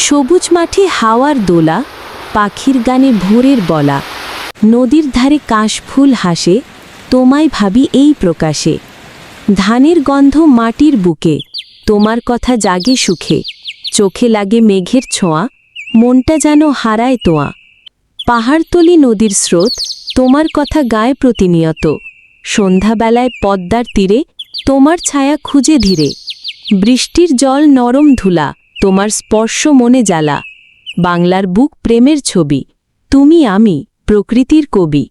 সবুজ মাঠে হাওয়ার দোলা, পাখির গানে ভোরের বলা, নদীর ধারে কাশফুল হাসে, তোমায় ভাবি এই প্রকাশে। ধানের গন্ধ মাটির বুকে, তোমার কথা জাগে সুখে, চোখে লাগে মেঘের ছোঁয়া, মনটা যেন হারায় তোয়া। পাহাড়তলি নদীর স্রোত, তোমার কথা গায় প্রতিনিয়ত, সন্ধ্যাবেলায় পদ্মার তীরে, তোমার ছায়া খুঁজে ধীরে। বৃষ্টির জল নরম ধুলা, তোমার স্পর্শ মনে জ্বালা। বাংলার বুক প্রেমের ছবি, তুমি আমি প্রকৃতির কবি।